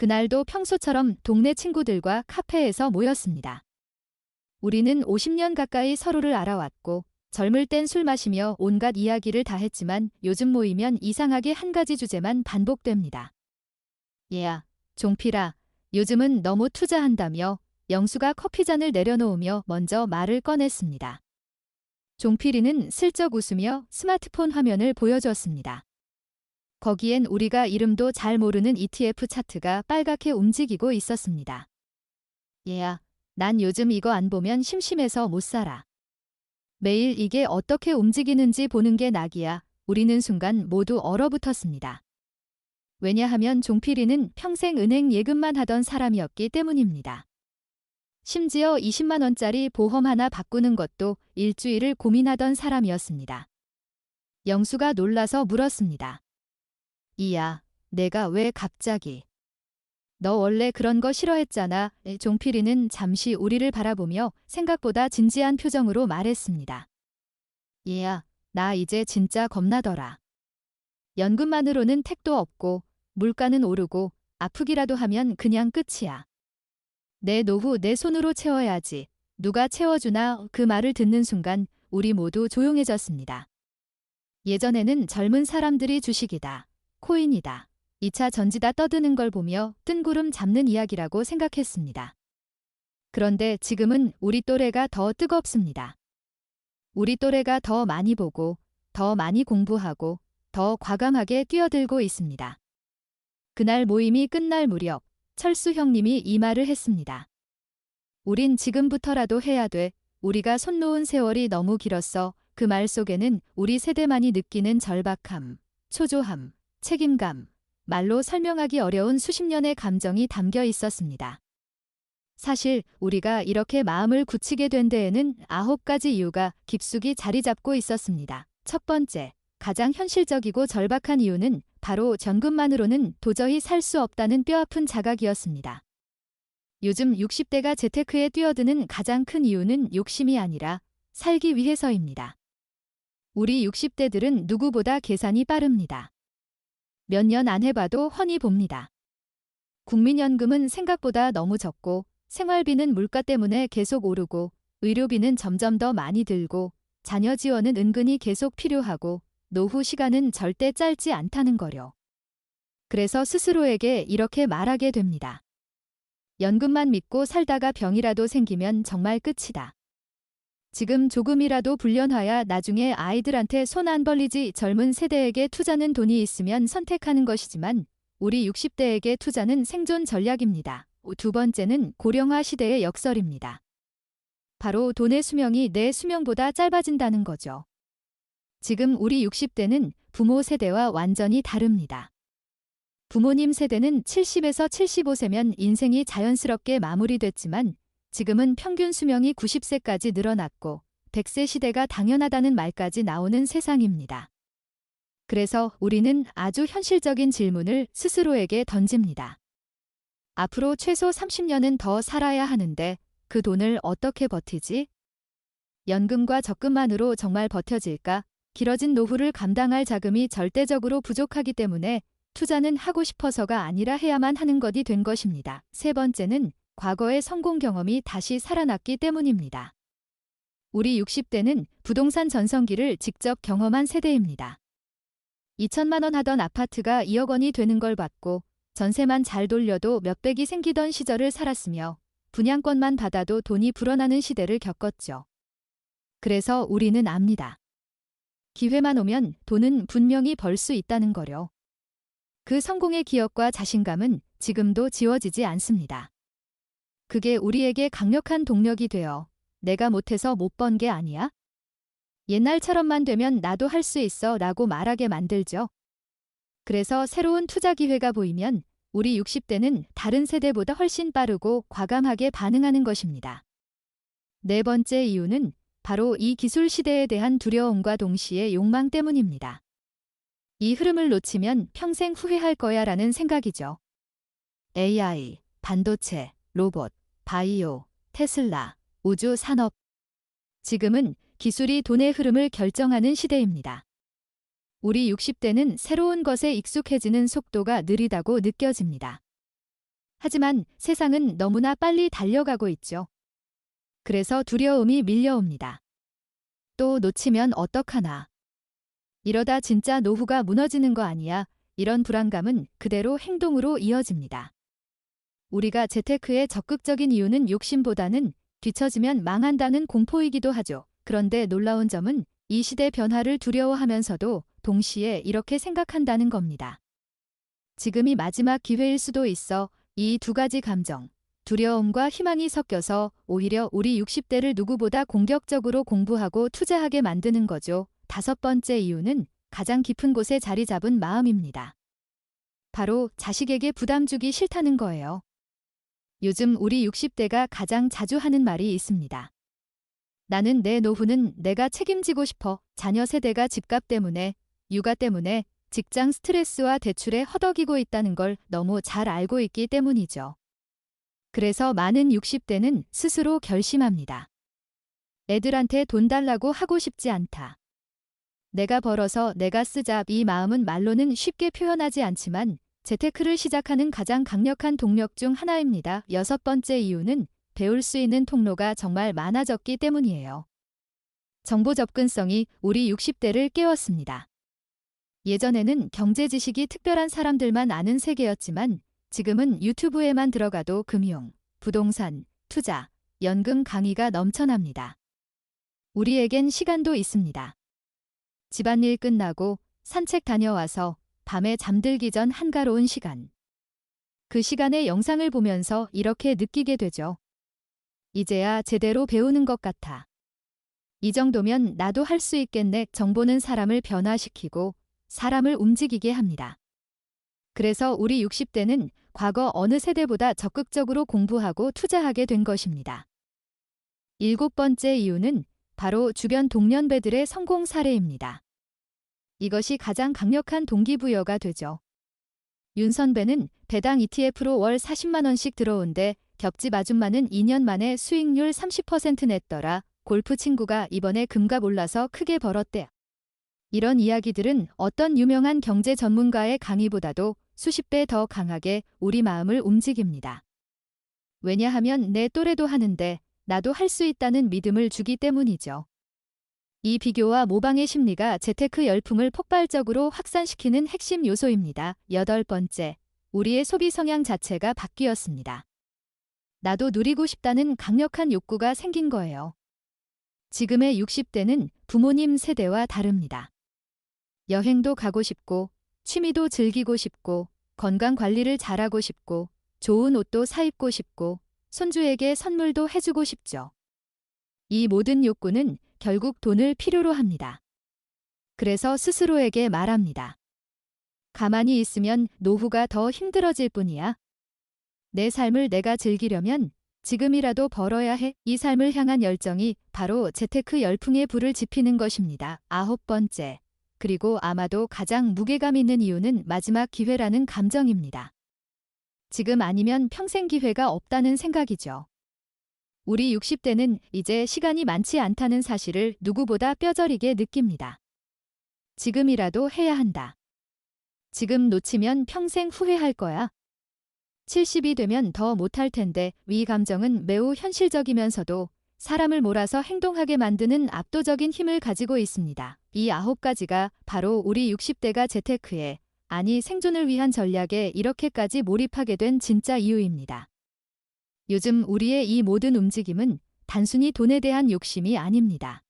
그날도 평소처럼 동네 친구들과 카페에서 모였습니다. 우리는 50년 가까이 서로를 알아왔고 젊을 땐 술 마시며 온갖 이야기를 다 했지만 요즘 모이면 이상하게 한 가지 주제만 반복됩니다. 얘야, 종필아, 요즘은 너무 투자한다며 영수가 커피잔을 내려놓으며 먼저 말을 꺼냈습니다. 종필이는 슬쩍 웃으며 스마트폰 화면을 보여주었습니다. 거기엔 우리가 이름도 잘 모르는 ETF 차트가 빨갛게 움직이고 있었습니다. 얘야, 난 요즘 이거 안 보면 심심해서 못 살아. 매일 이게 어떻게 움직이는지 보는 게 낙이야. 우리는 순간 모두 얼어붙었습니다. 왜냐하면 종필이는 평생 은행 예금만 하던 사람이었기 때문입니다. 심지어 20만 원짜리 보험 하나 바꾸는 것도 일주일을 고민하던 사람이었습니다. 영수가 놀라서 물었습니다. 이야, 내가 왜 갑자기? 너 원래 그런 거 싫어했잖아. 종필이는 잠시 우리를 바라보며 생각보다 진지한 표정으로 말했습니다. 얘야, 나 이제 진짜 겁나더라. 연금만으로는 택도 없고 물가는 오르고 아프기라도 하면 그냥 끝이야. 내 노후 내 손으로 채워야지. 누가 채워주나 그 말을 듣는 순간 우리 모두 조용해졌습니다. 예전에는 젊은 사람들이 주식이다. 코인이다. 2차 전지다 떠드는 걸 보며 뜬구름 잡는 이야기라고 생각했습니다. 그런데 지금은 우리 또래가 더 뜨겁습니다. 우리 또래가 더 많이 보고, 더 많이 공부하고, 더 과감하게 뛰어들고 있습니다. 그날 모임이 끝날 무렵 철수 형님이 이 말을 했습니다. 우린 지금부터라도 해야 돼. 우리가 손 놓은 세월이 너무 길었어. 그 말 속에는 우리 세대만이 느끼는 절박함, 초조함, 책임감, 말로 설명하기 어려운 수십 년의 감정이 담겨 있었습니다. 사실 우리가 이렇게 마음을 굳히게 된 데에는 9가지 이유가 깊숙이 자리 잡고 있었습니다. 첫 번째, 가장 현실적이고 절박한 이유는 바로 전금만으로는 도저히 살 수 없다는 뼈아픈 자각이었습니다. 요즘 60대가 재테크에 뛰어드는 가장 큰 이유는 욕심이 아니라 살기 위해서입니다. 우리 60대들은 누구보다 계산이 빠릅니다. 몇 년 안 해봐도 훤히 봅니다. 국민연금은 생각보다 너무 적고 생활비는 물가 때문에 계속 오르고 의료비는 점점 더 많이 들고 자녀 지원은 은근히 계속 필요하고 노후 시간은 절대 짧지 않다는 거요. 그래서 스스로에게 이렇게 말하게 됩니다. 연금만 믿고 살다가 병이라도 생기면 정말 끝이다. 지금 조금이라도 불련하야 나중에 아이들한테 손 안 벌리지. 젊은 세대에게 투자는 돈이 있으면 선택하는 것이지만 우리 60대에게 투자는 생존 전략입니다. 두 번째는 고령화 시대의 역설입니다. 바로 돈의 수명이 내 수명보다 짧아진다는 거죠. 지금 우리 60대는 부모 세대와 완전히 다릅니다. 부모님 세대는 70에서 75세면 인생이 자연스럽게 마무리됐지만 지금은 평균 수명이 90세까지 늘어났고 100세 시대가 당연하다는 말까지 나오는 세상입니다. 그래서 우리는 아주 현실적인 질문을 스스로에게 던집니다. 앞으로 최소 30년은 더 살아야 하는데 그 돈을 어떻게 버티지? 연금과 적금만으로 정말 버텨질까? 길어진 노후를 감당할 자금이 절대적으로 부족하기 때문에 투자는 하고 싶어서가 아니라 해야만 하는 것이 된 것입니다. 세 번째는 과거의 성공 경험이 다시 살아났기 때문입니다. 우리 60대는 부동산 전성기를 직접 경험한 세대입니다. 2천만 원 하던 아파트가 2억 원이 되는 걸 봤고 전세만 잘 돌려도 몇백이 생기던 시절을 살았으며 분양권만 받아도 돈이 불어나는 시대를 겪었죠. 그래서 우리는 압니다. 기회만 오면 돈은 분명히 벌 수 있다는 거요. 그 성공의 기억과 자신감은 지금도 지워지지 않습니다. 그게 우리에게 강력한 동력이 되어 내가 못해서 못 번 게 아니야? 옛날처럼만 되면 나도 할 수 있어 라고 말하게 만들죠. 그래서 새로운 투자 기회가 보이면 우리 60대는 다른 세대보다 훨씬 빠르고 과감하게 반응하는 것입니다. 네 번째 이유는 바로 이 기술 시대에 대한 두려움과 동시에 욕망 때문입니다. 이 흐름을 놓치면 평생 후회할 거야 라는 생각이죠. AI, 반도체, 로봇, 바이오, 테슬라, 우주 산업. 지금은 기술이 돈의 흐름을 결정하는 시대입니다. 우리 60대는 새로운 것에 익숙해지는 속도가 느리다고 느껴집니다. 하지만 세상은 너무나 빨리 달려가고 있죠. 그래서 두려움이 밀려옵니다. 또 놓치면 어떡하나. 이러다 진짜 노후가 무너지는 거 아니야. 이런 불안감은 그대로 행동으로 이어집니다. 우리가 재테크에 적극적인 이유는 욕심보다는 뒤처지면 망한다는 공포이기도 하죠. 그런데 놀라운 점은 이 시대 변화를 두려워하면서도 동시에 이렇게 생각한다는 겁니다. 지금이 마지막 기회일 수도 있어. 이 두 가지 감정, 두려움과 희망이 섞여서 오히려 우리 60대를 누구보다 공격적으로 공부하고 투자하게 만드는 거죠. 다섯 번째 이유는 가장 깊은 곳에 자리 잡은 마음입니다. 바로 자식에게 부담 주기 싫다는 거예요. 요즘 우리 60대가 가장 자주 하는 말이 있습니다. 나는 내 노후는 내가 책임지고 싶어. 자녀 세대가 집값 때문에, 육아 때문에, 직장 스트레스와 대출에 허덕이고 있다는 걸 너무 잘 알고 있기 때문이죠. 그래서 많은 60대는 스스로 결심합니다. 애들한테 돈 달라고 하고 싶지 않다. 내가 벌어서 내가 쓰자. 이 마음은 말로는 쉽게 표현하지 않지만 재테크를 시작하는 가장 강력한 동력 중 하나입니다. 여섯 번째 이유는 배울 수 있는 통로가 정말 많아졌기 때문이에요. 정보 접근성이 우리 60대를 깨웠습니다. 예전에는 경제 지식이 특별한 사람들만 아는 세계였지만 지금은 유튜브에만 들어가도 금융, 부동산, 투자, 연금 강의가 넘쳐납니다. 우리에겐 시간도 있습니다. 집안일 끝나고 산책 다녀와서 밤에 잠들기 전 한가로운 시간. 그 시간에 영상을 보면서 이렇게 느끼게 되죠. 이제야 제대로 배우는 것 같아. 이 정도면 나도 할 수 있겠네. 정보는 사람을 변화시키고 사람을 움직이게 합니다. 그래서 우리 60대는 과거 어느 세대보다 적극적으로 공부하고 투자하게 된 것입니다. 일곱 번째 이유는 바로 주변 동년배들의 성공 사례입니다. 이것이 가장 강력한 동기부여가 되죠. 윤 선배는 배당 ETF로 월 40만 원씩 들어온데 겹집 아줌마는 2년 만에 수익률 30% 냈더라. 골프 친구가 이번에 금값 올라서 크게 벌었대. 이런 이야기들은 어떤 유명한 경제 전문가의 강의보다도 수십 배 더 강하게 우리 마음을 움직입니다. 왜냐하면 내 또래도 하는데 나도 할 수 있다는 믿음을 주기 때문이죠. 이 비교와 모방의 심리가 재테크 열풍을 폭발적으로 확산시키는 핵심 요소입니다. 여덟 번째, 우리의 소비 성향 자체가 바뀌었습니다. 나도 누리고 싶다는 강력한 욕구가 생긴 거예요. 지금의 60대는 부모님 세대와 다릅니다. 여행도 가고 싶고, 취미도 즐기고 싶고, 건강 관리를 잘하고 싶고, 좋은 옷도 사입고 싶고, 손주에게 선물도 해주고 싶죠. 이 모든 욕구는 결국 돈을 필요로 합니다. 그래서 스스로에게 말합니다. 가만히 있으면 노후가 더 힘들어질 뿐이야. 내 삶을 내가 즐기려면 지금이라도 벌어야 해. 이 삶을 향한 열정이 바로 재테크 열풍에 불을 지피는 것입니다. 아홉 번째, 그리고 아마도 가장 무게감 있는 이유는 마지막 기회라는 감정입니다. 지금 아니면 평생 기회가 없다는 생각이죠. 우리 60대는 이제 시간이 많지 않다는 사실을 누구보다 뼈저리게 느낍니다. 지금이라도 해야 한다. 지금 놓치면 평생 후회할 거야. 70이 되면 더 못할 텐데. 이 감정은 매우 현실적이면서도 사람을 몰아서 행동하게 만드는 압도적인 힘을 가지고 있습니다. 이 9가지가 바로 우리 60대가 재테크에, 아니 생존을 위한 전략에 이렇게까지 몰입하게 된 진짜 이유입니다. 요즘 우리의 이 모든 움직임은 단순히 돈에 대한 욕심이 아닙니다.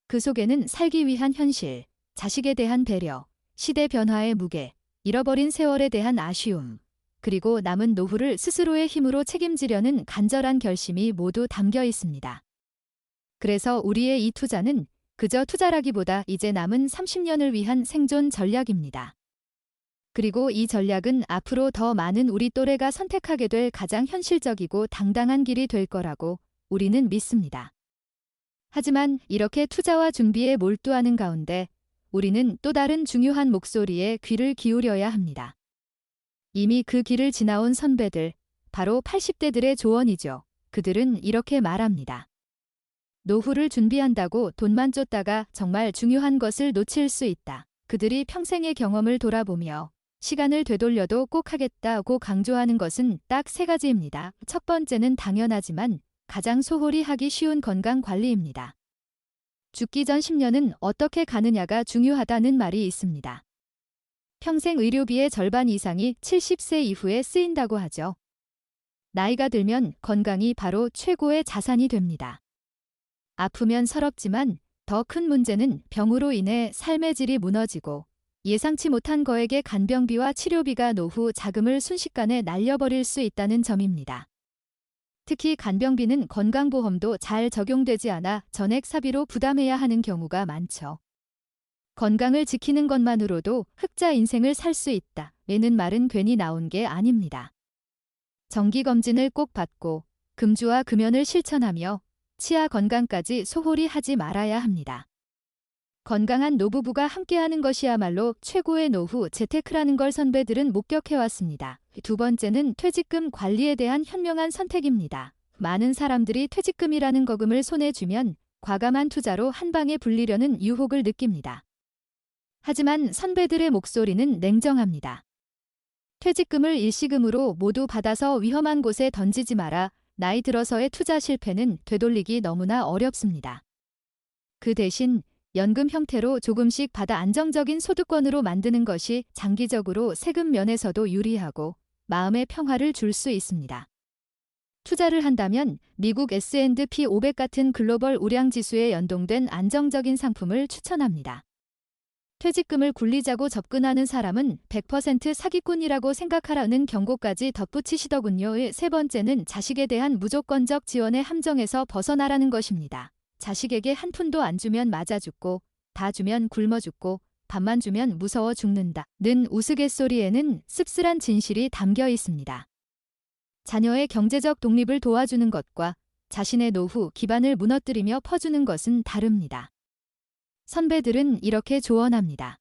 그 속에는 살기 위한 현실, 자식에 대한 배려, 시대 변화의 무게, 잃어버린 세월에 대한 아쉬움, 그리고 남은 노후를 스스로의 힘으로 책임지려는 간절한 결심이 모두 담겨 있습니다. 그래서 우리의 이 투자는 그저 투자라기보다 이제 남은 30년을 위한 생존 전략입니다. 그리고 이 전략은 앞으로 더 많은 우리 또래가 선택하게 될 가장 현실적이고 당당한 길이 될 거라고 우리는 믿습니다. 하지만 이렇게 투자와 준비에 몰두하는 가운데 우리는 또 다른 중요한 목소리에 귀를 기울여야 합니다. 이미 그 길을 지나온 선배들, 바로 80대들의 조언이죠. 그들은 이렇게 말합니다. 노후를 준비한다고 돈만 쫓다가 정말 중요한 것을 놓칠 수 있다. 그들이 평생의 경험을 돌아보며 시간을 되돌려도 꼭 하겠다고 강조하는 것은 딱 3가지입니다. 첫 번째는 당연하지만 가장 소홀히 하기 쉬운 건강 관리입니다. 죽기 전 10년은 어떻게 가느냐가 중요하다는 말이 있습니다. 평생 의료비의 절반 이상이 70세 이후에 쓰인다고 하죠. 나이가 들면 건강이 바로 최고의 자산이 됩니다. 아프면 서럽지만 더 큰 문제는 병으로 인해 삶의 질이 무너지고 예상치 못한 거액의 간병비와 치료비가 노후 자금을 순식간에 날려버릴 수 있다는 점입니다. 특히 간병비는 건강보험도 잘 적용되지 않아 전액 사비로 부담해야 하는 경우가 많죠. 건강을 지키는 것만으로도 흑자 인생을 살 수 있다. 에는 말은 괜히 나온 게 아닙니다. 정기검진을 꼭 받고 금주와 금연을 실천하며 치아 건강까지 소홀히 하지 말아야 합니다. 건강한 노부부가 함께하는 것이야말로 최고의 노후 재테크라는 걸 선배들은 목격해왔습니다. 두 번째는 퇴직금 관리에 대한 현명한 선택입니다. 많은 사람들이 퇴직금이라는 거금을 손에 쥐면 과감한 투자로 한 방에 불리려는 유혹을 느낍니다. 하지만 선배들의 목소리는 냉정합니다. 퇴직금을 일시금으로 모두 받아서 위험한 곳에 던지지 마라. 나이 들어서의 투자 실패는 되돌리기 너무나 어렵습니다. 그 대신 연금 형태로 조금씩 받아 안정적인 소득권으로 만드는 것이 장기적으로 세금 면에서도 유리하고 마음의 평화를 줄 수 있습니다. 투자를 한다면 미국 S&P 500 같은 글로벌 우량지수에 연동된 안정적인 상품을 추천합니다. 퇴직금을 굴리자고 접근하는 사람은 100% 사기꾼이라고 생각하라는 경고까지 덧붙이시더군요. 세 번째는 자식에 대한 무조건적 지원의 함정에서 벗어나라는 것입니다. 자식에게 한 푼도 안 주면 맞아 죽고 다 주면 굶어 죽고 밥만 주면 무서워 죽는다는 우스갯소리에는 씁쓸한 진실이 담겨 있습니다. 자녀의 경제적 독립을 도와주는 것과 자신의 노후 기반을 무너뜨리며 퍼주는 것은 다릅니다. 선배들은 이렇게 조언합니다.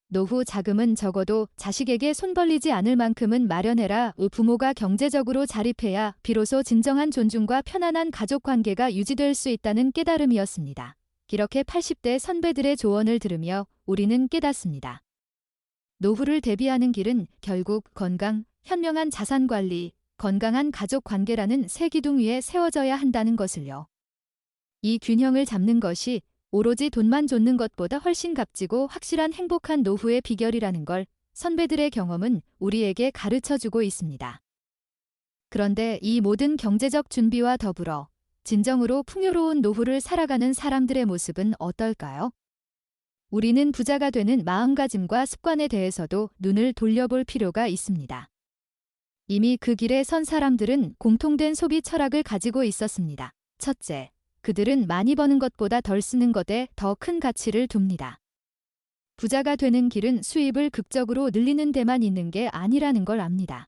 노후 자금은 적어도 자식에게 손 벌리지 않을 만큼은 마련해라. 부모가 경제적으로 자립해야 비로소 진정한 존중과 편안한 가족관계가 유지될 수 있다는 깨달음이었습니다. 이렇게 80대 선배들의 조언을 들으며 우리는 깨닫습니다. 노후를 대비하는 길은 결국 건강, 현명한 자산관리, 건강한 가족관계라는 세 기둥 위에 세워져야 한다는 것을요. 이 균형을 잡는 것이 오로지 돈만 쫓는 것보다 훨씬 값지고 확실한 행복한 노후의 비결이라는 걸 선배들의 경험은 우리에게 가르쳐주고 있습니다. 그런데 이 모든 경제적 준비와 더불어 진정으로 풍요로운 노후를 살아가는 사람들의 모습은 어떨까요? 우리는 부자가 되는 마음가짐과 습관에 대해서도 눈을 돌려볼 필요가 있습니다. 이미 그 길에 선 사람들은 공통된 소비 철학을 가지고 있었습니다. 첫째, 그들은 많이 버는 것보다 덜 쓰는 것에 더 큰 가치를 둡니다. 부자가 되는 길은 수입을 극적으로 늘리는 데만 있는 게 아니라는 걸 압니다.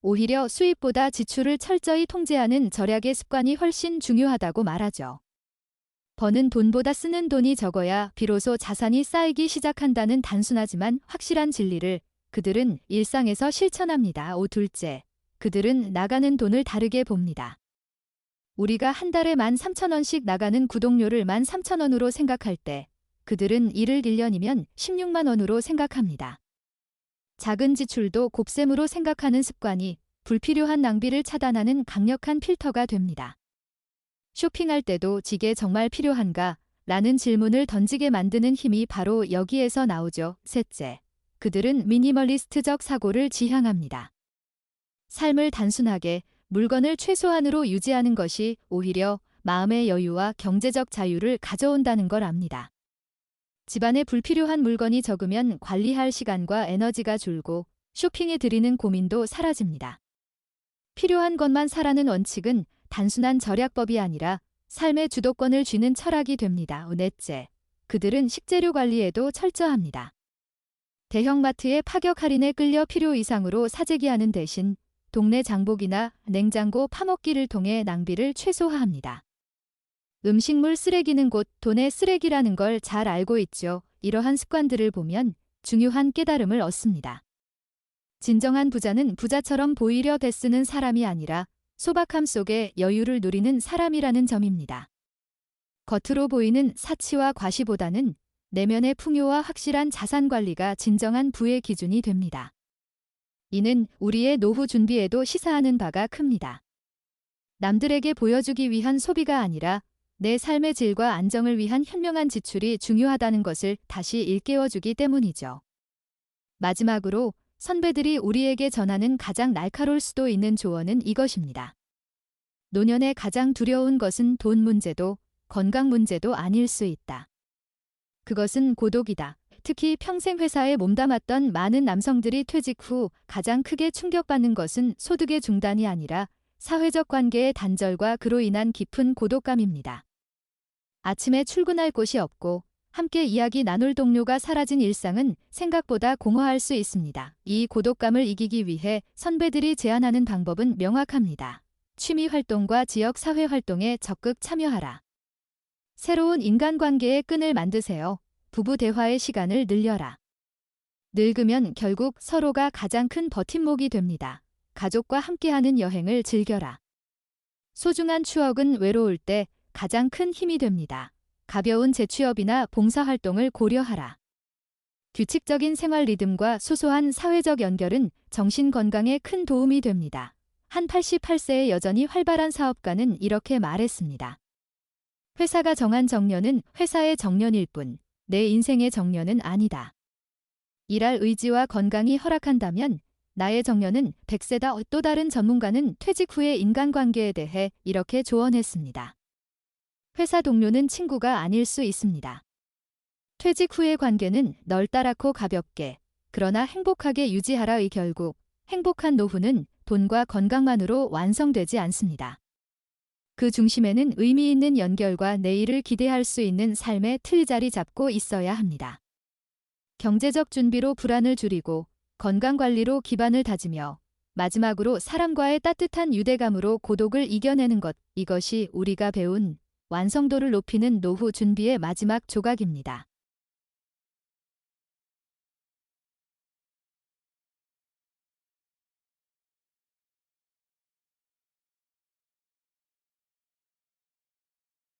오히려 수입보다 지출을 철저히 통제하는 절약의 습관이 훨씬 중요하다고 말하죠. 버는 돈보다 쓰는 돈이 적어야 비로소 자산이 쌓이기 시작한다는 단순하지만 확실한 진리를 그들은 일상에서 실천합니다. 둘째, 그들은 나가는 돈을 다르게 봅니다. 우리가 한 달에 13,000원씩 나가는 구독료를 13,000원으로 생각할 때 그들은 이를 1년이면 16만 원으로 생각합니다. 작은 지출도 곱셈으로 생각하는 습관이 불필요한 낭비를 차단하는 강력한 필터가 됩니다. 쇼핑할 때도 이게 정말 필요한가? 라는 질문을 던지게 만드는 힘이 바로 여기에서 나오죠. 셋째, 그들은 미니멀리스트적 사고를 지향합니다. 삶을 단순하게 물건을 최소한으로 유지하는 것이 오히려 마음의 여유와 경제적 자유를 가져온다는 걸 압니다. 집안에 불필요한 물건이 적으면 관리할 시간과 에너지가 줄고 쇼핑에 들이는 고민도 사라집니다. 필요한 것만 사라는 원칙은 단순한 절약법이 아니라 삶의 주도권을 쥐는 철학이 됩니다. 넷째, 그들은 식재료 관리에도 철저합니다. 대형마트의 파격 할인에 끌려 필요 이상으로 사재기하는 대신 동네 장복이나 냉장고 파먹기를 통해 낭비를 최소화합니다. 음식물 쓰레기는 곧 돈의 쓰레기라는 걸 잘 알고 있죠. 이러한 습관들을 보면 중요한 깨달음을 얻습니다. 진정한 부자는 부자처럼 보이려 애쓰는 사람이 아니라 소박함 속에 여유를 누리는 사람이라는 점입니다. 겉으로 보이는 사치와 과시보다는 내면의 풍요와 확실한 자산 관리가 진정한 부의 기준이 됩니다. 이는 우리의 노후 준비에도 시사하는 바가 큽니다. 남들에게 보여주기 위한 소비가 아니라 내 삶의 질과 안정을 위한 현명한 지출이 중요하다는 것을 다시 일깨워주기 때문이죠. 마지막으로 선배들이 우리에게 전하는 가장 날카로울 수도 있는 조언은 이것입니다. 노년에 가장 두려운 것은 돈 문제도 건강 문제도 아닐 수 있다. 그것은 고독이다. 특히 평생 회사에 몸담았던 많은 남성들이 퇴직 후 가장 크게 충격받는 것은 소득의 중단이 아니라 사회적 관계의 단절과 그로 인한 깊은 고독감입니다. 아침에 출근할 곳이 없고 함께 이야기 나눌 동료가 사라진 일상은 생각보다 공허할 수 있습니다. 이 고독감을 이기기 위해 선배들이 제안하는 방법은 명확합니다. 취미 활동과 지역 사회 활동에 적극 참여하라. 새로운 인간관계의 끈을 만드세요. 부부 대화의 시간을 늘려라. 늙으면 결국 서로가 가장 큰 버팀목이 됩니다. 가족과 함께하는 여행을 즐겨라. 소중한 추억은 외로울 때 가장 큰 힘이 됩니다. 가벼운 재취업이나 봉사활동을 고려하라. 규칙적인 생활 리듬과 소소한 사회적 연결은 정신 건강에 큰 도움이 됩니다. 한 88세의 여전히 활발한 사업가는 이렇게 말했습니다. 회사가 정한 정년은 회사의 정년일 뿐, 내 인생의 정년은 아니다. 일할 의지와 건강이 허락한다면 나의 정년은 100세다. 또 다른 전문가는 퇴직 후의 인간관계에 대해 이렇게 조언했습니다. 회사 동료는 친구가 아닐 수 있습니다. 퇴직 후의 관계는 널따랗고 가볍게, 그러나 행복하게 유지하라의 결국, 행복한 노후는 돈과 건강만으로 완성되지 않습니다. 그 중심에는 의미 있는 연결과 내일을 기대할 수 있는 삶의 틀 자리 잡고 있어야 합니다. 경제적 준비로 불안을 줄이고 건강관리로 기반을 다지며 마지막으로 사람과의 따뜻한 유대감으로 고독을 이겨내는 것, 이것이 우리가 배운 완성도를 높이는 노후 준비의 마지막 조각입니다.